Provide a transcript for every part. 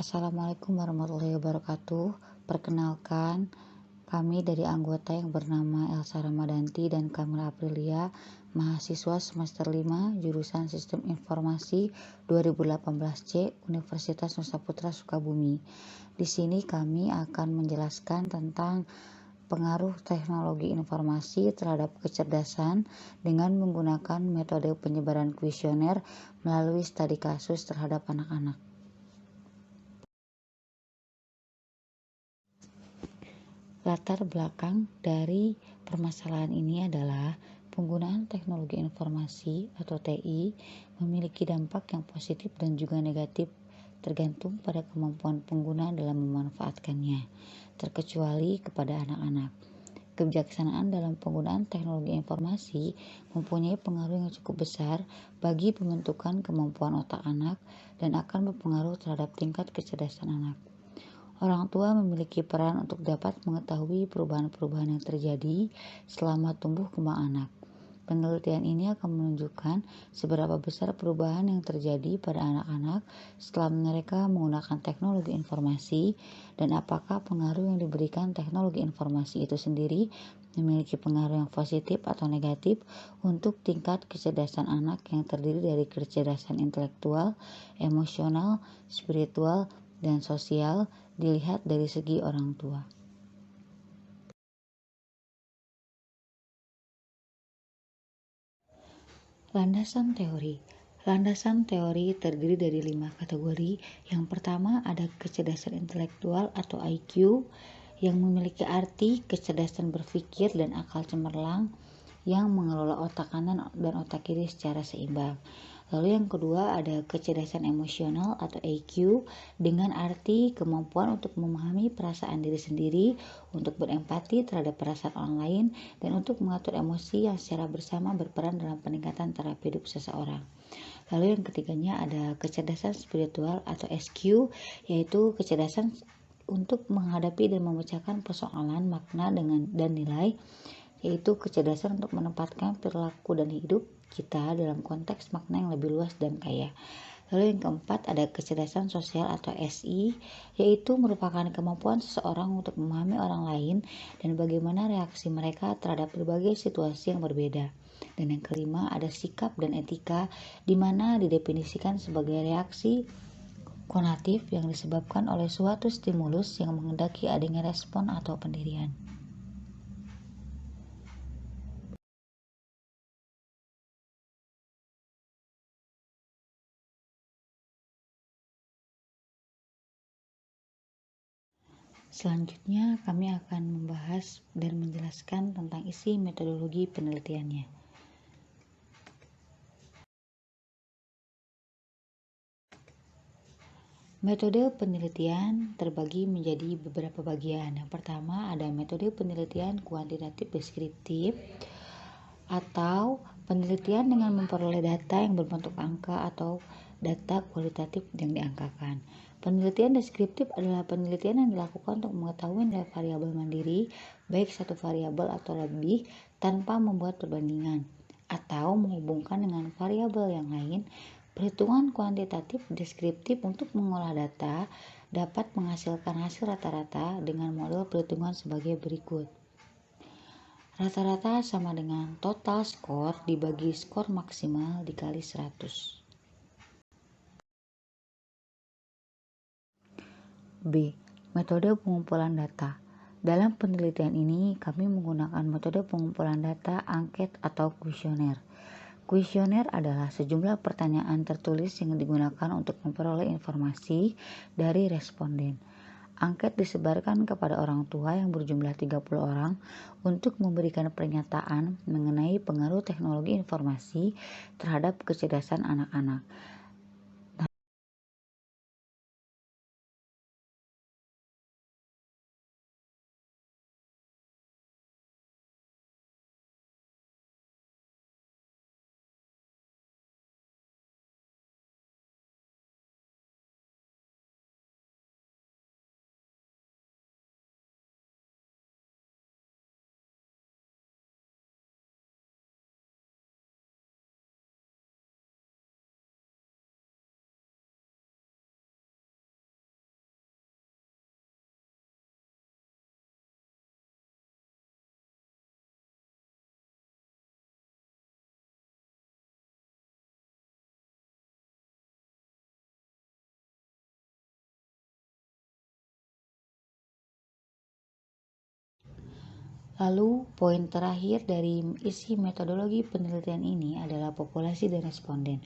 Assalamualaikum warahmatullahi wabarakatuh. Perkenalkan, kami dari anggota yang bernama Elsa Ramadanti dan Kamila Aprilia, mahasiswa semester 5 jurusan Sistem Informasi 2018C Universitas Nusa Putra Sukabumi. Di sini kami akan menjelaskan tentang pengaruh teknologi informasi terhadap kecerdasan dengan menggunakan metode penyebaran kuesioner melalui studi kasus terhadap anak-anak. Latar belakang dari permasalahan ini adalah penggunaan teknologi informasi atau TI memiliki dampak yang positif dan juga negatif tergantung pada kemampuan pengguna dalam memanfaatkannya, terkecuali kepada anak-anak. Kebijaksanaan dalam penggunaan teknologi informasi mempunyai pengaruh yang cukup besar bagi pembentukan kemampuan otak anak dan akan berpengaruh terhadap tingkat kecerdasan anak. Orang tua memiliki peran untuk dapat mengetahui perubahan-perubahan yang terjadi selama tumbuh kembang anak. Penelitian ini akan menunjukkan seberapa besar perubahan yang terjadi pada anak-anak setelah mereka menggunakan teknologi informasi dan apakah pengaruh yang diberikan teknologi informasi itu sendiri memiliki pengaruh yang positif atau negatif untuk tingkat kecerdasan anak yang terdiri dari kecerdasan intelektual, emosional, spiritual, dan sosial dilihat dari segi orang tua. Landasan teori. Landasan teori terdiri dari 5 kategori. Yang pertama ada kecerdasan intelektual atau IQ yang memiliki arti kecerdasan berpikir dan akal cemerlang yang mengelola otak kanan dan otak kiri secara seimbang. Lalu yang kedua ada kecerdasan emosional atau EQ dengan arti kemampuan untuk memahami perasaan diri sendiri, untuk berempati terhadap perasaan orang lain, dan untuk mengatur emosi yang secara bersama berperan dalam peningkatan taraf hidup seseorang. Lalu yang ketiganya ada kecerdasan spiritual atau SQ, yaitu kecerdasan untuk menghadapi dan memecahkan persoalan makna dan nilai, yaitu kecerdasan untuk menempatkan perilaku dan hidup kita dalam konteks makna yang lebih luas dan kaya. Lalu yang keempat ada kecerdasan sosial atau SI, yaitu merupakan kemampuan seseorang untuk memahami orang lain dan bagaimana reaksi mereka terhadap berbagai situasi yang berbeda. Dan yang kelima ada sikap dan etika, di mana didefinisikan sebagai reaksi konatif yang disebabkan oleh suatu stimulus yang menghendaki adanya respon atau pendirian. Selanjutnya kami akan membahas dan menjelaskan tentang isi metodologi penelitiannya. Metode penelitian terbagi menjadi beberapa bagian. Yang pertama ada metode penelitian kuantitatif deskriptif atau penelitian dengan memperoleh data yang berbentuk angka atau data kualitatif yang diangkakan. Penelitian deskriptif adalah penelitian yang dilakukan untuk mengetahui nilai variabel mandiri, baik satu variabel atau lebih, tanpa membuat perbandingan atau menghubungkan dengan variabel yang lain. Perhitungan kuantitatif deskriptif untuk mengolah data dapat menghasilkan hasil rata-rata dengan model perhitungan sebagai berikut. Rata-rata sama dengan total skor dibagi skor maksimal dikali 100. B. Metode pengumpulan data. Dalam penelitian ini, kami menggunakan metode pengumpulan data angket atau kuesioner. Kuesioner adalah sejumlah pertanyaan tertulis yang digunakan untuk memperoleh informasi dari responden. Angket disebarkan kepada orang tua yang berjumlah 30 orang untuk memberikan pernyataan mengenai pengaruh teknologi informasi terhadap kecerdasan anak-anak. Lalu, poin terakhir dari isi metodologi penelitian ini adalah populasi dan responden,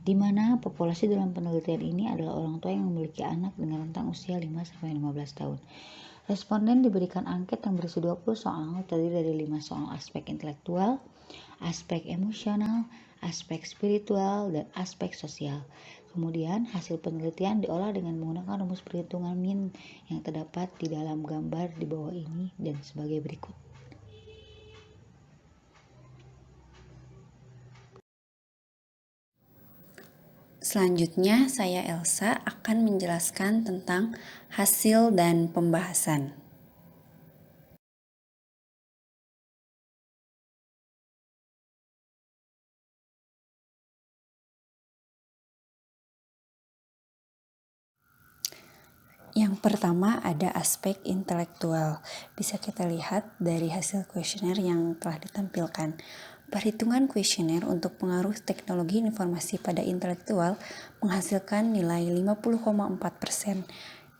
di mana populasi dalam penelitian ini adalah orang tua yang memiliki anak dengan rentang usia 5-15 tahun. Responden diberikan angket yang berisi 20 soal, terdiri dari 5 soal aspek intelektual, aspek emosional, aspek spiritual, dan aspek sosial. Kemudian, hasil penelitian diolah dengan menggunakan rumus perhitungan min yang terdapat di dalam gambar di bawah ini dan sebagai berikut. Selanjutnya, saya Elsa akan menjelaskan tentang hasil dan pembahasan. Yang pertama ada aspek intelektual. Bisa kita lihat dari hasil kuesioner yang telah ditampilkan. Perhitungan kuesioner untuk pengaruh teknologi informasi pada intelektual menghasilkan nilai 50,4%,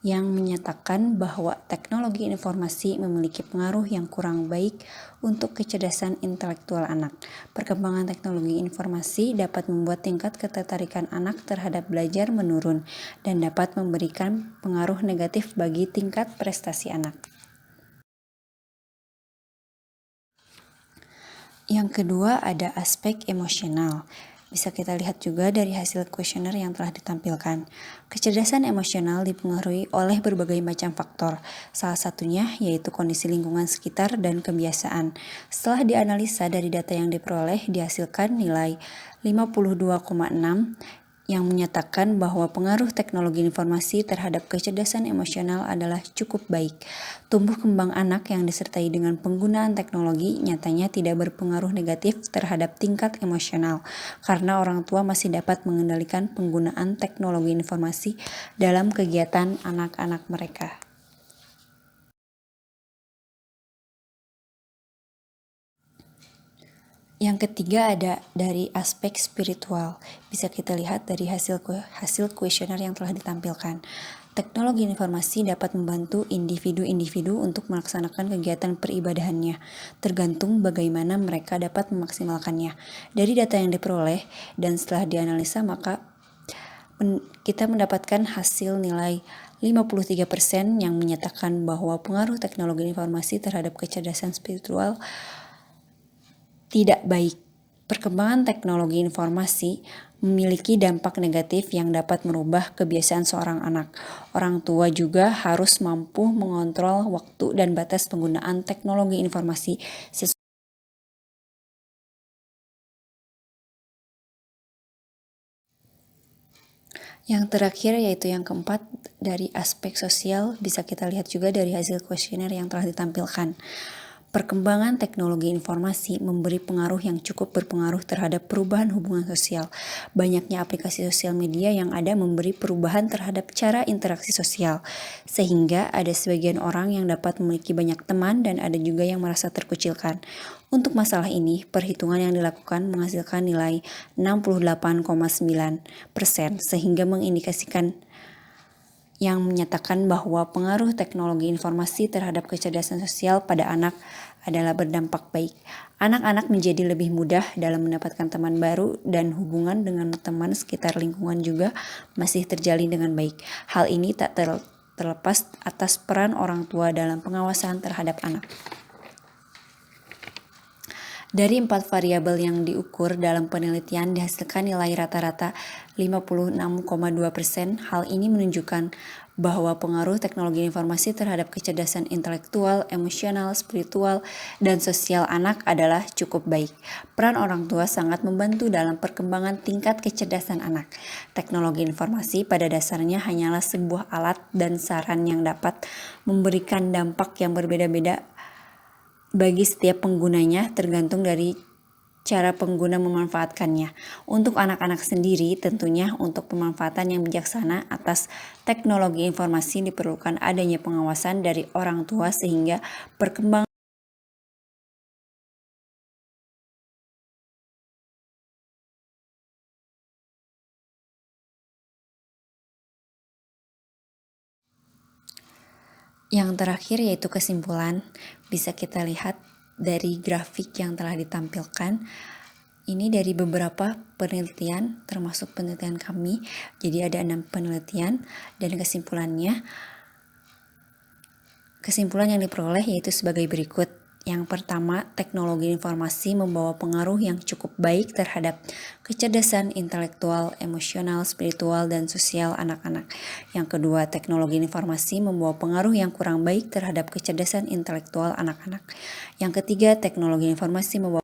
yang menyatakan bahwa teknologi informasi memiliki pengaruh yang kurang baik untuk kecerdasan intelektual anak. Perkembangan teknologi informasi dapat membuat tingkat ketertarikan anak terhadap belajar menurun dan dapat memberikan pengaruh negatif bagi tingkat prestasi anak. Yang kedua ada aspek emosional. Bisa kita lihat juga dari hasil kuesioner yang telah ditampilkan. Kecerdasan emosional dipengaruhi oleh berbagai macam faktor. Salah satunya yaitu kondisi lingkungan sekitar dan kebiasaan. Setelah dianalisa dari data yang diperoleh, dihasilkan nilai 52,6 yang menyatakan bahwa pengaruh teknologi informasi terhadap kecerdasan emosional adalah cukup baik. Tumbuh kembang anak yang disertai dengan penggunaan teknologi nyatanya tidak berpengaruh negatif terhadap tingkat emosional, karena orang tua masih dapat mengendalikan penggunaan teknologi informasi dalam kegiatan anak-anak mereka. Yang ketiga ada dari aspek spiritual. Bisa kita lihat dari hasil kuesioner yang telah ditampilkan. Teknologi informasi dapat membantu individu-individu untuk melaksanakan kegiatan peribadahannya, tergantung bagaimana mereka dapat memaksimalkannya. Dari data yang diperoleh dan setelah dianalisa, maka kita mendapatkan hasil nilai 53% yang menyatakan bahwa pengaruh teknologi informasi terhadap kecerdasan spiritual tidak baik. Perkembangan teknologi informasi memiliki dampak negatif yang dapat merubah kebiasaan seorang anak. Orang tua juga harus mampu mengontrol waktu dan batas penggunaan teknologi informasi sesuai. Yang terakhir yaitu yang keempat dari aspek sosial, bisa kita lihat juga dari hasil kuesioner yang telah ditampilkan. Perkembangan teknologi informasi memberi pengaruh yang cukup berpengaruh terhadap perubahan hubungan sosial. Banyaknya aplikasi sosial media yang ada memberi perubahan terhadap cara interaksi sosial, sehingga ada sebagian orang yang dapat memiliki banyak teman dan ada juga yang merasa terkucilkan. Untuk masalah ini, perhitungan yang dilakukan menghasilkan nilai 68,9%, sehingga mengindikasikan yang menyatakan bahwa pengaruh teknologi informasi terhadap kecerdasan sosial pada anak adalah berdampak baik. Anak-anak menjadi lebih mudah dalam mendapatkan teman baru dan hubungan dengan teman sekitar lingkungan juga masih terjalin dengan baik. Hal ini tak terlepas atas peran orang tua dalam pengawasan terhadap anak. Dari 4 variabel yang diukur dalam penelitian dihasilkan nilai rata-rata 56,2%. Hal ini menunjukkan bahwa pengaruh teknologi informasi terhadap kecerdasan intelektual, emosional, spiritual, dan sosial anak adalah cukup baik. Peran orang tua sangat membantu dalam perkembangan tingkat kecerdasan anak. Teknologi informasi pada dasarnya hanyalah sebuah alat dan saran yang dapat memberikan dampak yang berbeda-beda bagi setiap penggunanya, tergantung dari cara pengguna memanfaatkannya. Untuk anak-anak sendiri, tentunya untuk pemanfaatan yang bijaksana atas teknologi informasi diperlukan adanya pengawasan dari orang tua sehingga perkembangan Yang terakhir yaitu kesimpulan. Bisa kita lihat dari grafik yang telah ditampilkan. Ini dari beberapa penelitian, termasuk penelitian kami. Jadi ada 6 penelitian dan kesimpulan yang diperoleh yaitu sebagai berikut. Yang pertama, teknologi informasi membawa pengaruh yang cukup baik terhadap kecerdasan intelektual, emosional, spiritual, dan sosial anak-anak. Yang kedua, teknologi informasi membawa pengaruh yang kurang baik terhadap kecerdasan intelektual anak-anak. Yang ketiga, teknologi informasi membawa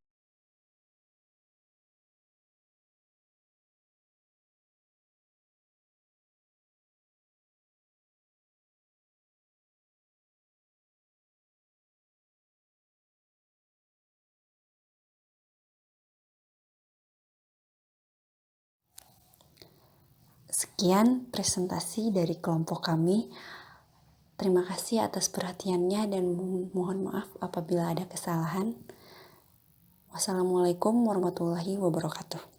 Sekian presentasi dari kelompok kami. Terima kasih atas perhatiannya dan mohon maaf apabila ada kesalahan. Wassalamualaikum warahmatullahi wabarakatuh.